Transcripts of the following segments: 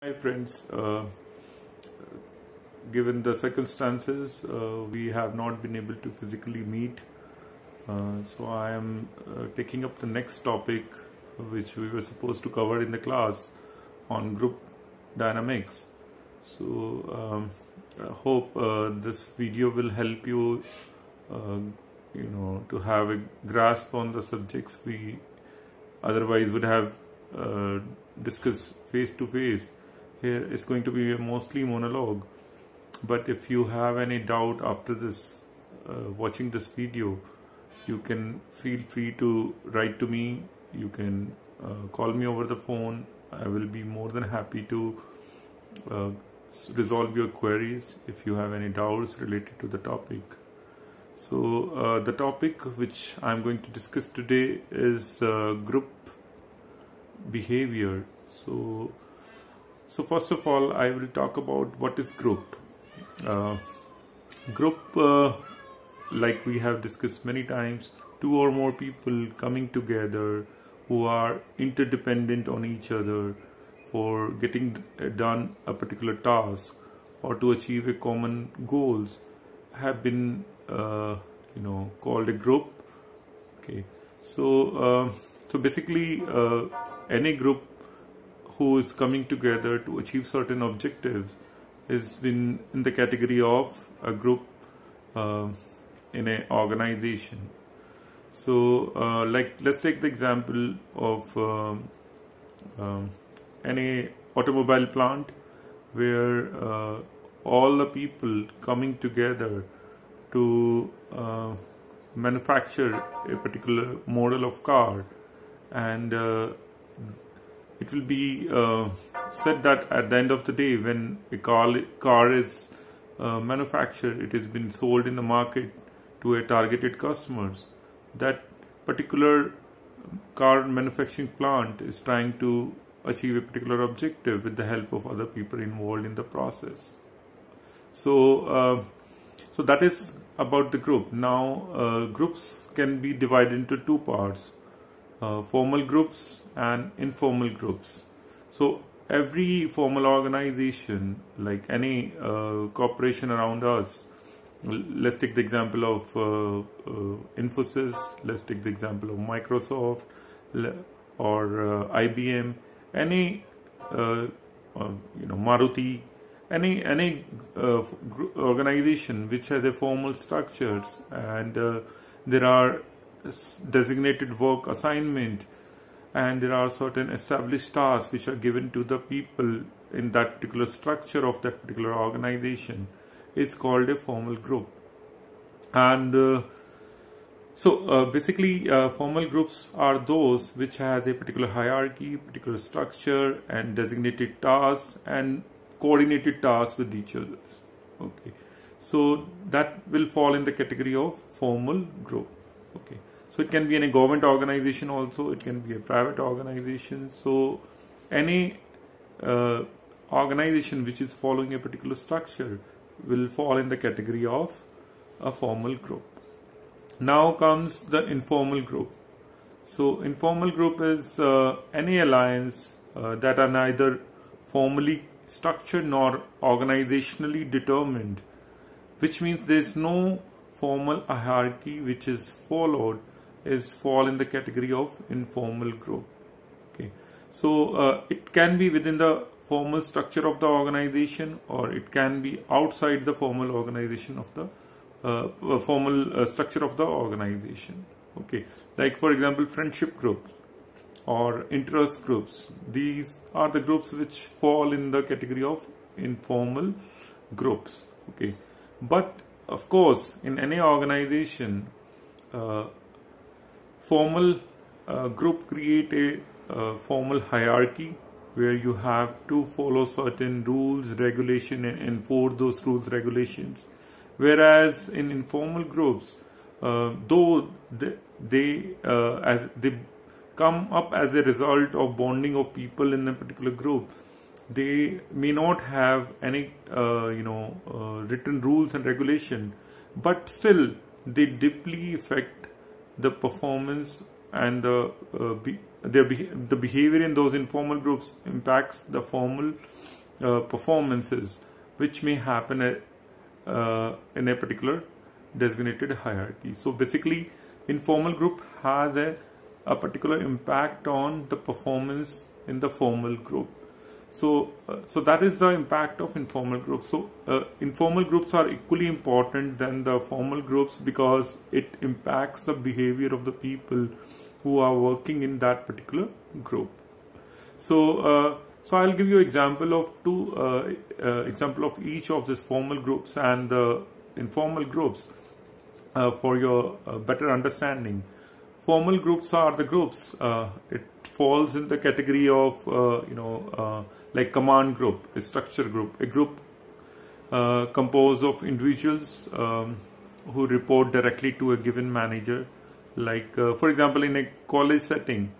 Hi friends, given the circumstances, we have not been able to physically meet. So I am taking up the next topic which we were supposed to cover in the class on group dynamics. So I hope this video will help you, uh, to have a grasp on the subjects we otherwise would have discussed face to face. Here is going to be a mostly monologue, but if you have any doubt after this watching this video, you can feel free to write to me. You can call me over the phone. I will be more than happy to uh, resolve your queries if you have any doubts related to the topic. So the topic which I'm going to discuss today is group behavior. So first of all, I will talk about what is group. Group, like we have discussed many times, two or more people coming together who are interdependent on each other for getting done a particular task or to achieve a common goals have been called a group. Okay, so basically any group who is coming together to achieve certain objectives has been in the category of a group in an organization. So like let's take the example of any automobile plant where all the people coming together to manufacture a particular model of car, and it will be said that at the end of the day, when a car is manufactured, it has been sold in the market to a targeted customers. That particular car manufacturing plant is trying to achieve a particular objective with the help of other people involved in the process. So that is about the group. Now groups can be divided into two parts: formal groups and informal groups. So every formal organization, like any corporation around us, let's take the example of Infosys, let's take the example of Microsoft or IBM, any Maruti, any organization which has a formal structures, and there are designated work assignment, and there are certain established tasks which are given to the people in that particular structure of that particular organization, is called a formal group. And basically formal groups are those which has a particular hierarchy, particular structure, and designated tasks and coordinated tasks with each other. Okay, so that will fall in the category of formal group. Okay, so it can be in a government organization also, it can be a private organization. So any organization which is following a particular structure will fall in the category of a formal group. Now comes the informal group. So informal group is any alliance that are neither formally structured nor organizationally determined, which means there is no formal hierarchy which is followed, is fall in the category of informal group. Okay, so it can be within the formal structure of the organization, or it can be outside the formal organization of the formal structure of the organization. Okay, like for example friendship groups or interest groups. These are the groups which fall in the category of informal groups. Okay, but of course in any organization, formal group create a formal hierarchy where you have to follow certain rules, regulation, and enforce those rules, regulations. Whereas in informal groups, though they come up as a result of bonding of people in a particular group, they may not have any written rules and regulation, but still they deeply affect the performance and the the behavior in those informal groups impacts the formal performances which may happen in a particular designated hierarchy. So basically, informal group has a particular impact on the performance in the formal group. So that is the impact of informal groups. So informal groups are equally important than the formal groups because it impacts the behavior of the people who are working in that particular group. So I'll give you example of example of each of these formal groups and the informal groups for your better understanding. Formal groups are the groups. It falls in the category of like command group, a structure group, a group composed of individuals who report directly to a given manager. Like for example, in a college setting,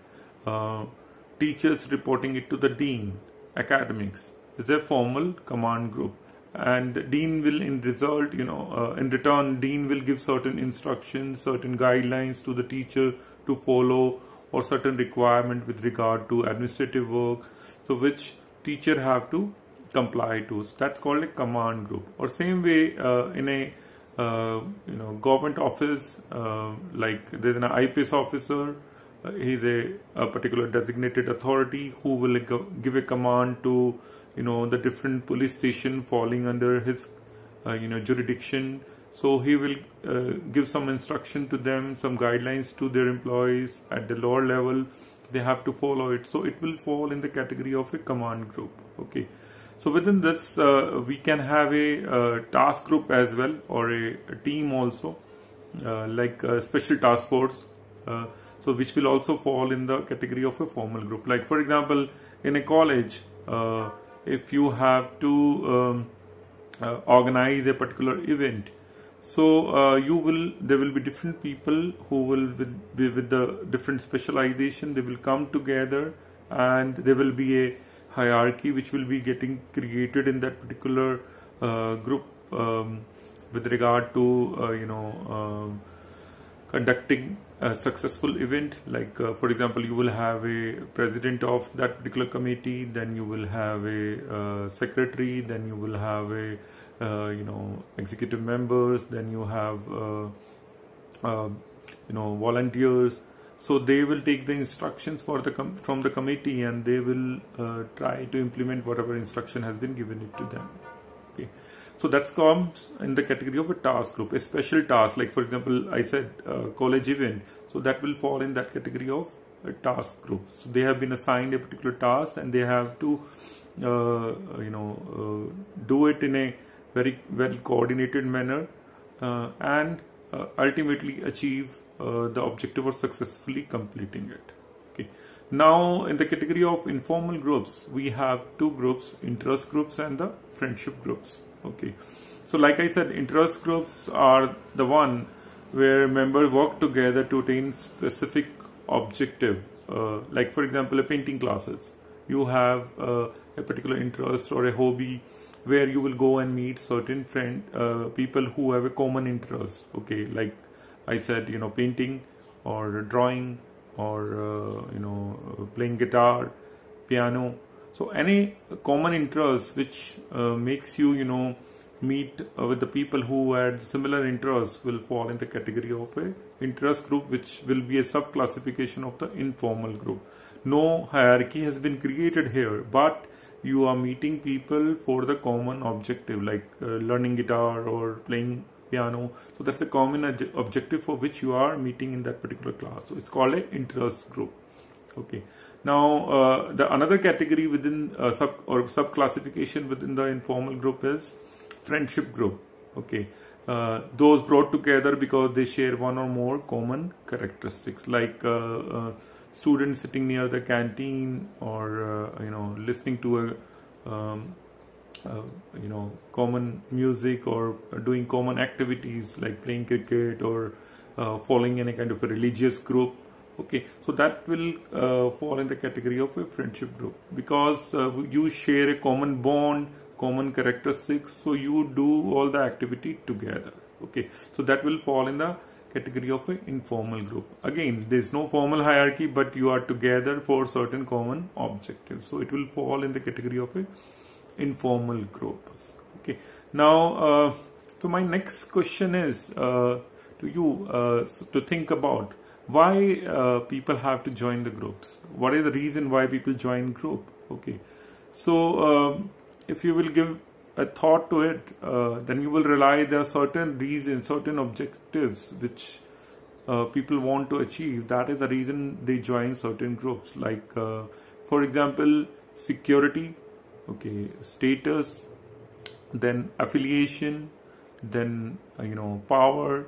teachers reporting it to the dean. Academics is a formal command group, and dean will in return dean will give certain instructions, certain guidelines to the teacher to follow, or certain requirement with regard to administrative work, so which teacher have to comply to. So that's called a command group. Or same way in a government office, like there's an IPS officer. He's a particular designated authority who will give a command to the different police station falling under his jurisdiction. So he will give some instruction to them, some guidelines to their employees at the lower level. They have to follow it. So it will fall in the category of a command group. Okay. So within this, we can have a task group as well, or a team also, like a special task force. So which will also fall in the category of a formal group. Like for example, in a college, if you have to organize a particular event, so there will be different people who will be with the different specialization. They will come together, and there will be a hierarchy which will be getting created in that particular group with regard to conducting a successful event. Like for example, you will have a president of that particular committee, then you will have a secretary, then you will have a executive members, then you have volunteers. So they will take the instructions from the committee, and they will try to implement whatever instruction has been given it to them. Okay. So that comes in the category of a task group, a special task. Like for example, I said college event, so that will fall in that category of a task group. So they have been assigned a particular task, and they have to do it in a very well coordinated manner and ultimately achieve the objective of successfully completing it. Okay. Now in the category of informal groups, we have two groups: interest groups and the friendship groups. Okay, so like I said, interest groups are the one where members work together to attain specific objective. Like for example, a painting classes, you have a particular interest or a hobby where you will go and meet certain people who have a common interest. Okay, like I said, painting or drawing or playing guitar, piano. So any common interest which makes you meet with the people who had similar interests will fall in the category of a interest group, which will be a sub classification of the informal group. No hierarchy has been created here, but you are meeting people for the common objective, like learning guitar or playing piano. So that's the common objective for which you are meeting in that particular class. So it's called an interest group. Okay. Now the another category within sub classification within the informal group is friendship group. Okay. Those brought together because they share one or more common characteristics, like students sitting near the canteen, or listening to a common music, or doing common activities like playing cricket, or following in a kind of a religious group. Okay, so that will fall in the category of a friendship group, because you share a common bond, common characteristics, so you do all the activity together. Okay, so that will fall in the category of an informal group. Again, there is no formal hierarchy, but you are together for certain common objectives. So it will fall in the category of a informal groups. Okay. Now, so my next question is to you to think about why people have to join the groups. What is the reason why people join group? Okay. So if you will give a thought to it, then you will realize there are certain reasons, certain objectives which people want to achieve. That is the reason they join certain groups. Like, for example, security, okay, status, then affiliation, then power,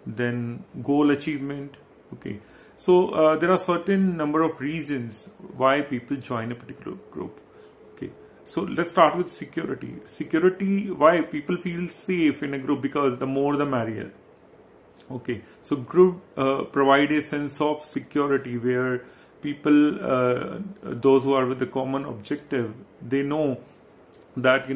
then goal achievement. Okay, so there are certain number of reasons why people join a particular group. Okay, so let's start with security. Security, why people feel safe in a group? Because the more the merrier. Okay, so group provide a sense of security where people, those who are with the common objective, they know that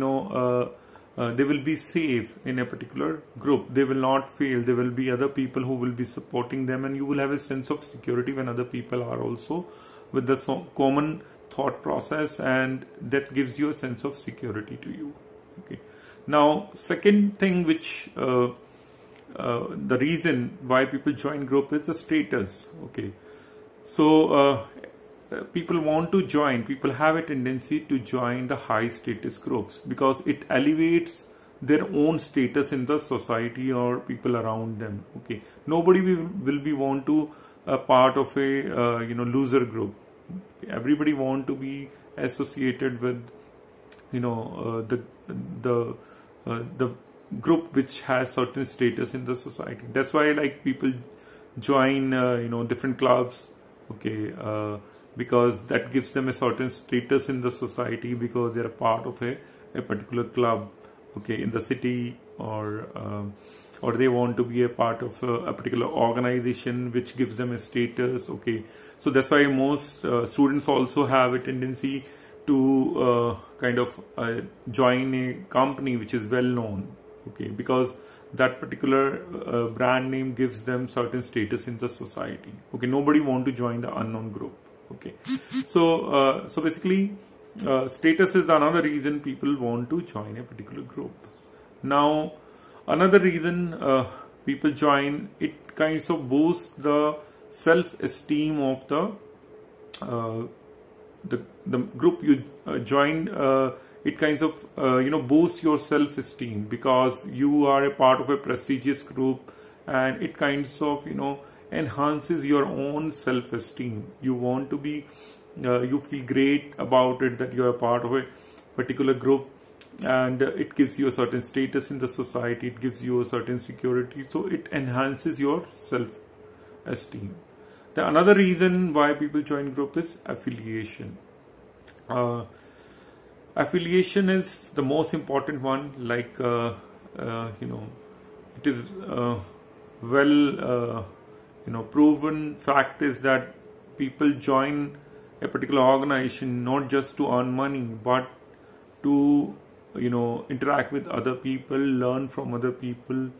they will be safe in a particular group. They will not fail. There will be other people who will be supporting them, and you will have a sense of security when other people are also with the common thought process, and that gives you a sense of security to you. Okay. Now, second thing which the reason why people join group is the status. Okay, so people want to join, people have a tendency to join the high status groups because it elevates their own status in the society or people around them. Okay, nobody will be want to a part of a loser group. Everybody want to be associated with the group which has certain status in the society. That's why like people join different clubs. Okay, because that gives them a certain status in the society because they are part of a particular club, okay, in the city, or they want to be a part of a particular organization which gives them a status. Okay, so that's why most students also have a tendency to join a company which is well known. Okay, because that particular brand name gives them certain status in the society. Okay, nobody want to join the unknown group. Okay, so basically status is another reason people want to join a particular group. Now, another reason people join, it kinds of boosts the self-esteem of the group you joined. It kinds of boosts your self-esteem because you are a part of a prestigious group, and it kinds of enhances your own self-esteem. You want to be you feel great about it that you are a part of a particular group, and it gives you a certain status in the society, it gives you a certain security, so it enhances your self-esteem. The another reason why people join group is affiliation. Affiliation is the most important one. Like it is proven fact is that people join a particular organization not just to earn money, but to interact with other people, learn from other people,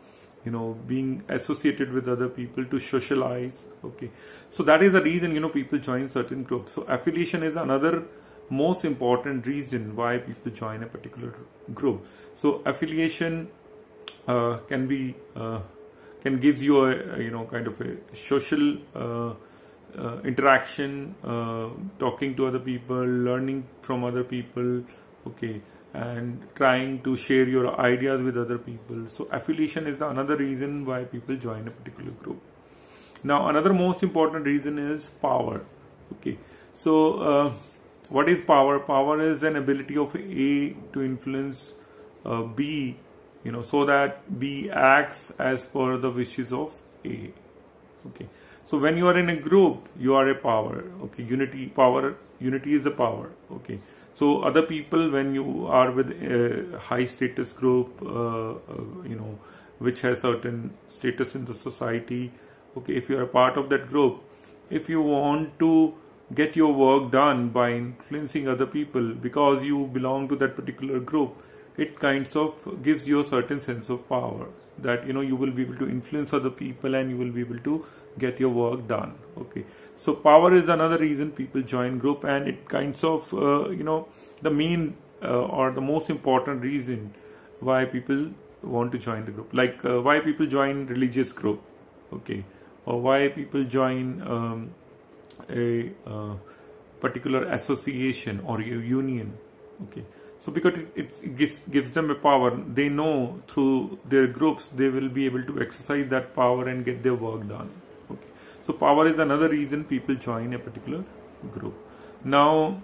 being associated with other people, to socialize. Okay, so that is the reason people join certain groups. So affiliation is another most important reason why people join a particular group. So affiliation can gives you a kind of a social interaction, talking to other people, learning from other people. Okay, and trying to share your ideas with other people. So affiliation is the another reason why people join a particular group. Now, another most important reason is power. Okay, so what is power? Power is an ability of A to influence B, so that B acts as per the wishes of A. Okay, so when you are in a group, you are a power. Okay, unity is the power. Okay, so other people, when you are with a high status group, which has certain status in the society. Okay, if you are a part of that group, if you want to get your work done by influencing other people because you belong to that particular group, it kinds of gives you a certain sense of power, that you will be able to influence other people and you will be able to get your work done. Okay, so power is another reason people join group, and it kinds of the main or the most important reason why people want to join the group, like why people join religious group, okay, or why people join a particular association or a union. Okay, so because it gives them a power. They know through their groups they will be able to exercise that power and get their work done. Okay, so power is another reason people join a particular group. Now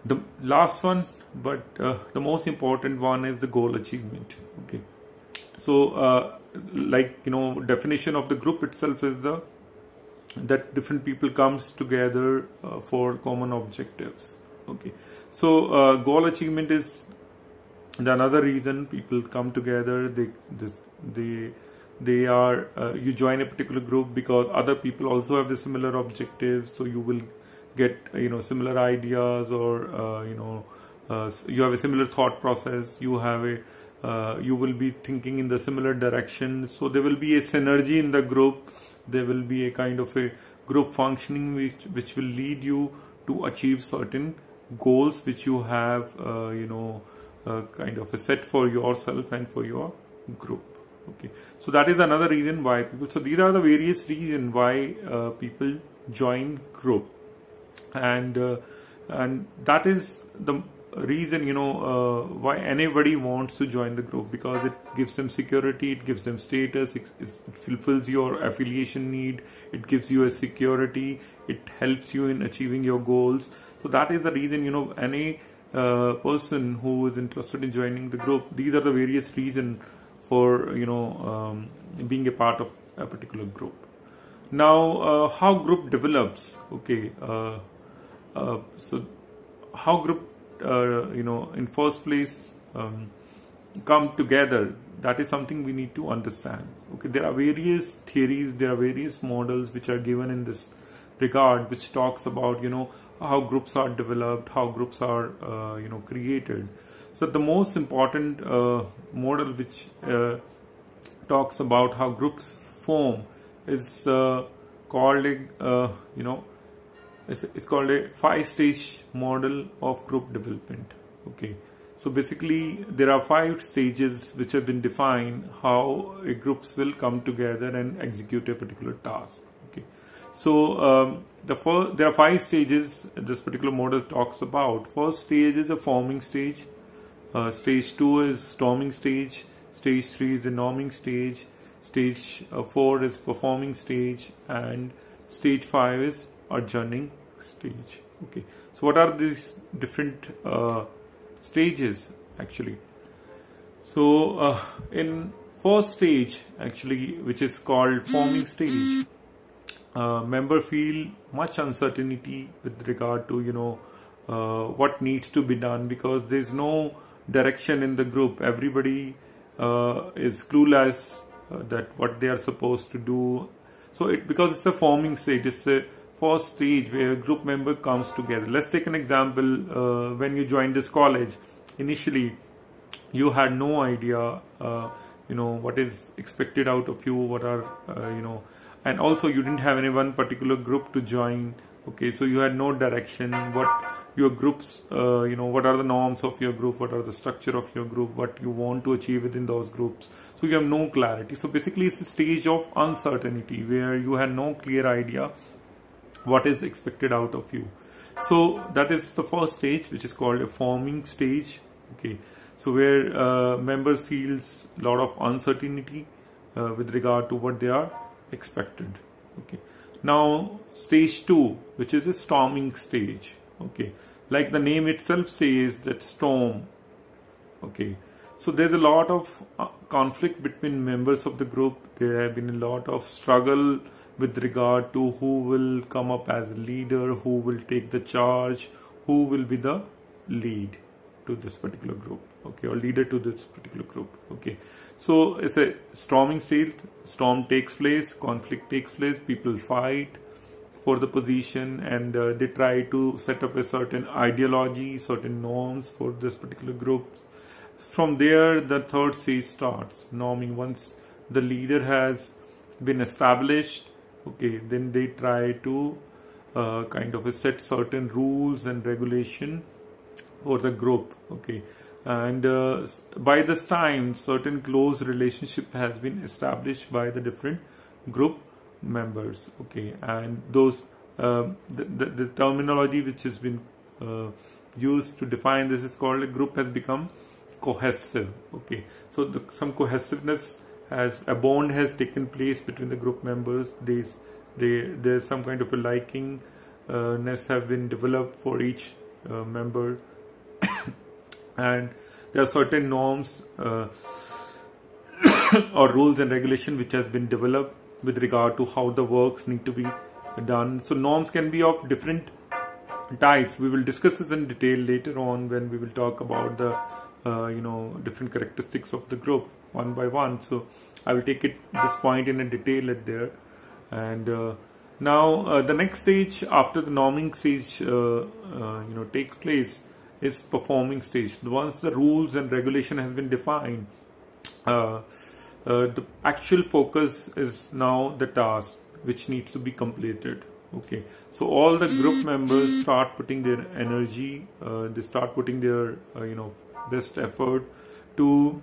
the last one, but the most important one, is the goal achievement. Okay, so definition of the group itself is that different people comes together for common objectives. Okay, so goal achievement is another reason people come together. They are you join a particular group because other people also have the similar objectives, so you will get similar ideas, or you have a similar thought process, you will be thinking in the similar direction, so there will be a synergy in the group. There will be a kind of a group functioning which will lead you to achieve certain goals which you have kind of a set for yourself and for your group. Okay, so that is another reason why people, so these are the various reasons why people join group, and that is the reason why anybody wants to join the group, because it gives them security, it gives them status, it fulfills your affiliation need, it gives you a security, it helps you in achieving your goals. So that is the reason any person who is interested in joining the group, these are the various reasons for being a part of a particular group. Now how group develops. Okay, so how group in first place come together, that is something we need to understand. Okay, there are various theories, there are various models which are given in this regard, which talks about how groups are developed, how groups are created. So the most important model which talks about how groups form is called it's called a 5-stage model of group development. Okay, so basically there are 5 stages which have been defined how groups will come together and execute a particular task. Okay, so there are 5 stages this particular model talks about. First stage is a forming stage, stage 2 is storming stage, stage 3 is the norming stage, stage 4 is performing stage, and stage 5 is adjourning stage. Okay, so what are these different stages actually? So in first stage actually, which is called forming stage, member feel much uncertainty with regard to what needs to be done, because there is no direction in the group. Everybody is clueless that what they are supposed to do. So because it's a forming stage, it's a first stage where a group member comes together. Let's take an example. When you joined this college, initially you had no idea what is expected out of you, what are and also you didn't have any one particular group to join. Okay, so you had no direction, what your groups what are the norms of your group, what are the structure of your group, what you want to achieve within those groups. So you have no clarity. So basically it's a stage of uncertainty where you had no clear idea what is expected out of you. So that is the first stage, which is called a forming stage. Okay, so where members feels a lot of uncertainty with regard to what they are expected. Okay, now stage 2, which is a storming stage. Okay, like the name itself says, that storm. Okay, so there's a lot of conflict between members of the group. There have been a lot of struggle with regard to who will come up as a leader, who will take the charge, who will be the lead to this particular group. Okay, or leader to this particular group. Okay, so it's a storming stage. Storm takes place, conflict takes place, people fight for the position, and they try to set up a certain ideology, certain norms for this particular group. From there, the third stage starts, norming. Once the leader has been established, okay, then they try to kind of set certain rules and regulation for the group, okay. And by this time, certain close relationship has been established by the different group members, okay. And those the terminology which has been used to define this is called a group has become cohesive, okay. So some cohesiveness, as a bond has taken place between the group members. There's some kind of a likingness have been developed for each member, and there are certain norms or rules and regulation which has been developed with regard to how the works need to be done. So norms can be of different types. We will discuss this in detail later on when we will talk about the different characteristics of the group one by one. So I will take this point in a detail at there. And now the next stage after the norming stage takes place is performing stage. Once the rules and regulation has been defined, the actual focus is now the task which needs to be completed, okay. So all the group members start putting their energy, they start putting their best effort to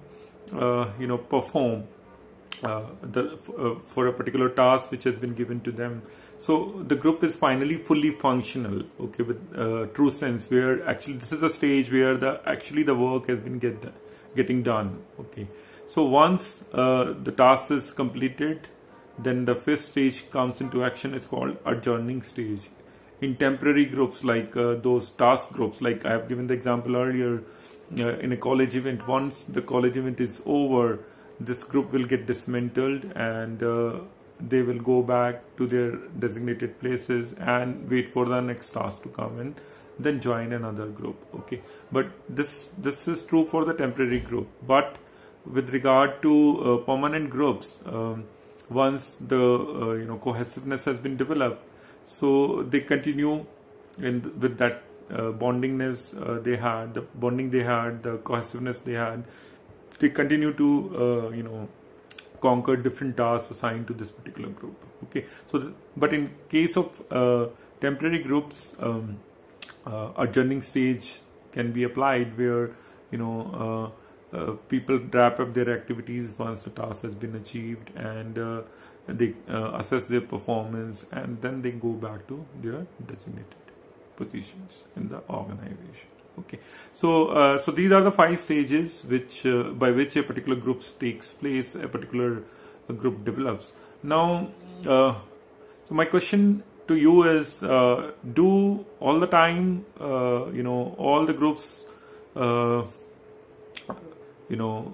perform for a particular task which has been given to them. So the group is finally fully functional, okay, with true sense, where actually this is a stage where the work has been getting done, okay. So once the task is completed, then the fifth stage comes into action. It's called adjourning stage. In temporary groups, like those task groups, like I have given the example earlier, in a college event, once the college event is over, this group will get dismantled, and they will go back to their designated places and wait for the next task to come and then join another group, okay. But this is true for the temporary group. But with regard to permanent groups, once the cohesiveness has been developed, so they continue with that bondingness they had, the bonding they had, the cohesiveness they had. They continue to conquer different tasks assigned to this particular group, okay. So but in case of temporary groups, adjourning stage can be applied, where people wrap up their activities once the task has been achieved, and they assess their performance, and then they go back to their designated positions in the organization, okay. So so these are the 5 stages which by which a particular group takes place, a particular group develops. Now so my question to you is, do all the time all the groups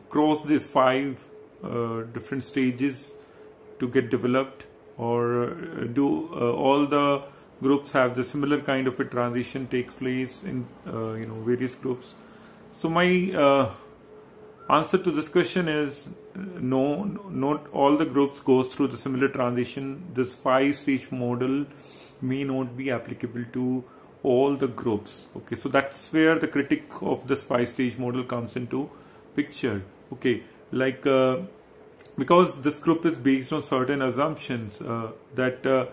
cross these 5 different stages to get developed, or do all the groups have the similar kind of a transition take place in various groups? So my answer to this question is no, not all the groups goes through the similar transition. This 5-stage model may not be applicable to all the groups, okay. So that's where the critic of this 5-stage model comes into picture, okay. Like because this group is based on certain assumptions that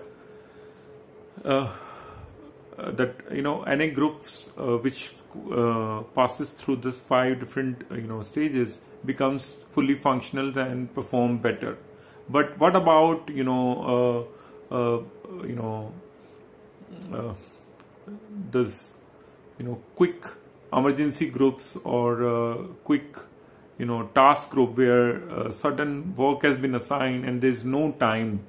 any groups which passes through this 5 different stages becomes fully functional and perform better. But what about this quick emergency groups, or quick task group, where certain work has been assigned and there is no time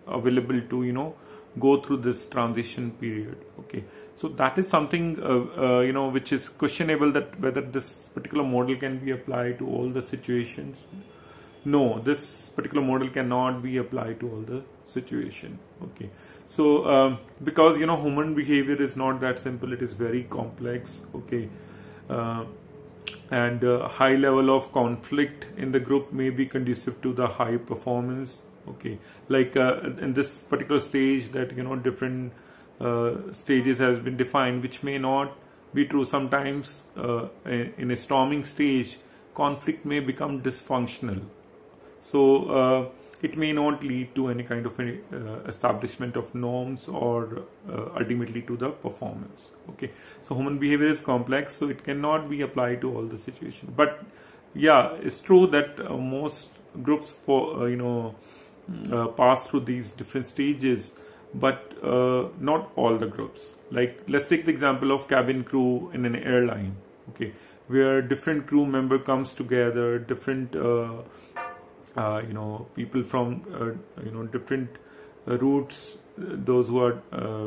available to go through this transition period, okay. So that is something which is questionable, that whether this particular model can be applied to all the situations. No, this particular model cannot be applied to all the situation, okay. So because human behavior is not that simple, it is very complex, okay. And high level of conflict in the group may be conducive to the high performance, Okay, like in this particular stage that different stages has been defined, which may not be true. Sometimes in a storming stage, conflict may become dysfunctional. So it may not lead to any kind of establishment of norms or ultimately to the performance. Okay, so human behavior is complex, so it cannot be applied to all the situations. But yeah, it's true that most groups pass through these different stages, but not all the groups. Like, let's take the example of cabin crew in an airline. Okay, where different crew member comes together, different people from different routes, those who are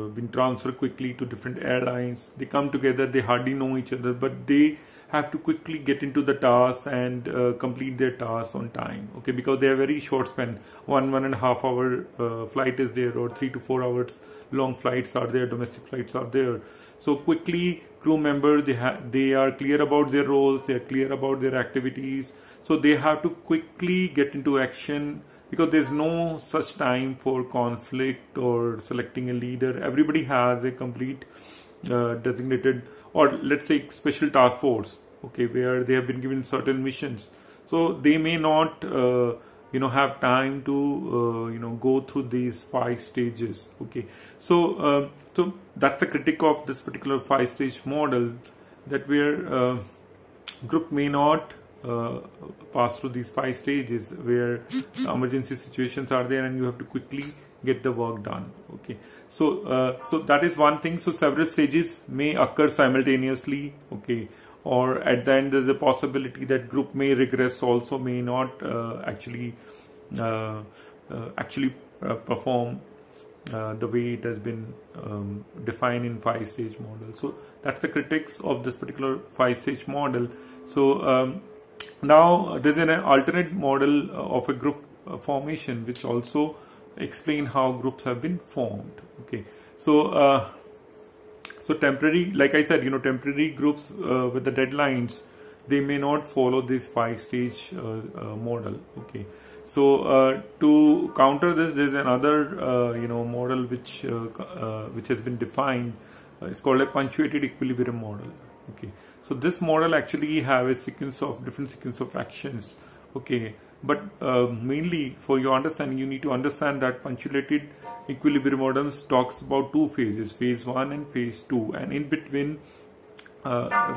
been transferred quickly to different airlines, they come together, they hardly know each other, but they have to quickly get into the task and complete their tasks on time. Okay, because they are very short span, 1.5 hour flight is there, or 3 to 4 hours long flights are there, domestic flights are there. So quickly crew members, they are clear about their roles, they are clear about their activities, so they have to quickly get into action, because there's no such time for conflict or selecting a leader. Everybody has a complete designated, or let's say special task force, okay, where they have been given certain missions, so they may not have time to go through these 5 stages. Okay, so so that's a critique of this particular 5-stage model, that where group may not pass through these 5 stages, where emergency situations are there and you have to quickly get the work done. Okay, so so that is one thing. So several stages may occur simultaneously. Okay, or at the end there's a possibility that group may regress also, may not actually perform the way it has been defined in 5-stage model. So that's the critics of this particular 5-stage model. So now there's an alternate model of a group formation, which also explain how groups have been formed. Okay, so so temporary, like I said, temporary groups with the deadlines, they may not follow this 5-stage model. Okay, so to counter this, there's another model which has been defined. It's called a punctuated equilibrium model. Okay, so this model actually have a different sequence of actions. Okay, but mainly for your understanding, you need to understand that punctuated equilibrium models talks about 2 phases, phase 1 and phase 2, and in between,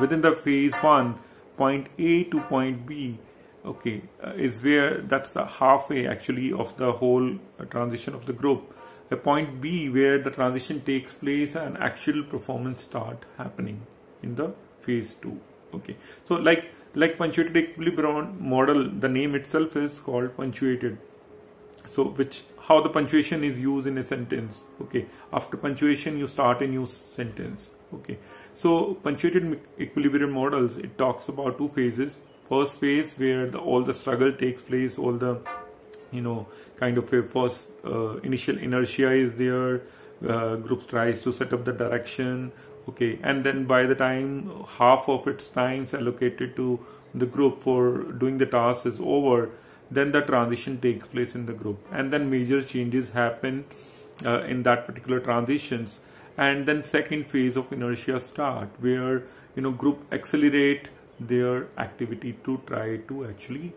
within the phase 1, point A to point B, okay, is where that's the halfway actually of the whole transition of the group. A point B where the transition takes place and actual performance start happening in the phase 2. Okay, so like punctuated equilibrium model, the name itself is called punctuated. So how the punctuation is used in a sentence. Okay, after punctuation you start a new sentence. Okay, so punctuated equilibrium models, it talks about 2 phases. First phase where all the struggle takes place, all the kind of a first initial inertia is there, group tries to set up the direction. Okay, and then by the time half of its time allocated to the group for doing the task is over, then the transition takes place in the group, and then major changes happen in that particular transitions, and then second phase of inertia start, where group accelerate their activity to try to actually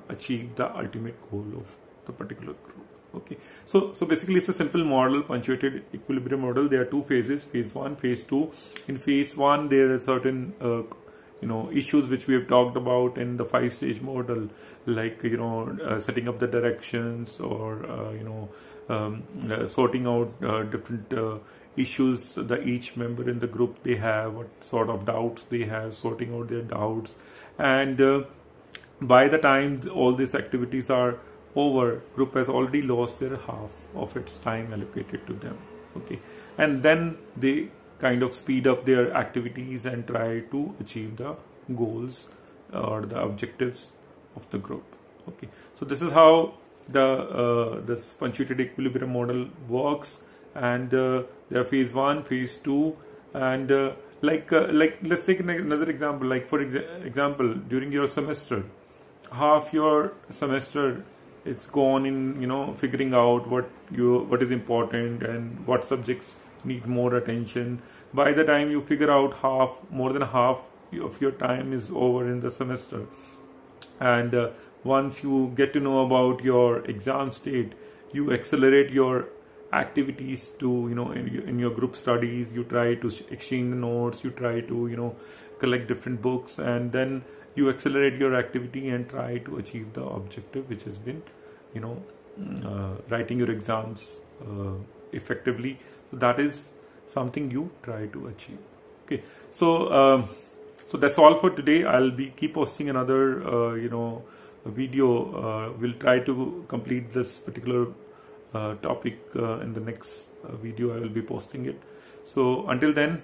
achieve the ultimate goal of the particular group. Okay, so basically it's a simple model, punctuated equilibrium model. There are 2 phases, phase 1, phase 2. In phase 1 there are certain issues which we have talked about in the 5-stage model, like setting up the directions, or sorting out different issues that each member in the group they have, what sort of doubts they have, sorting out their doubts, and by the time all these activities are over, group has already lost their half of its time allocated to them. Okay, and then they kind of speed up their activities and try to achieve the goals or the objectives of the group. Okay, so this is how the this punctuated equilibrium model works, and there are phase 1, phase 2, and like let's take another example. Like for example, during your semester, half your semester it's gone in, figuring out what is important and what subjects need more attention. By the time you figure out more than half of your time is over in the semester. And once you get to know about your exam state, you accelerate your activities to, in your group studies, you try to exchange the notes, you try to, collect different books, and then you accelerate your activity and try to achieve the objective, which has been, writing your exams effectively. So that is something you try to achieve. Okay, so so that's all for today. I'll keep posting another video. We'll try to complete this particular topic in the next video. I will be posting it. So until then,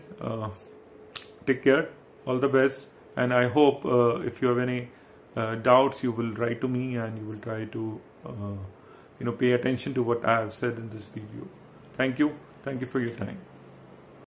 take care, all the best, and I hope if you have any doubts, you will write to me and you will try to pay attention to what I have said in this video. Thank you for your time.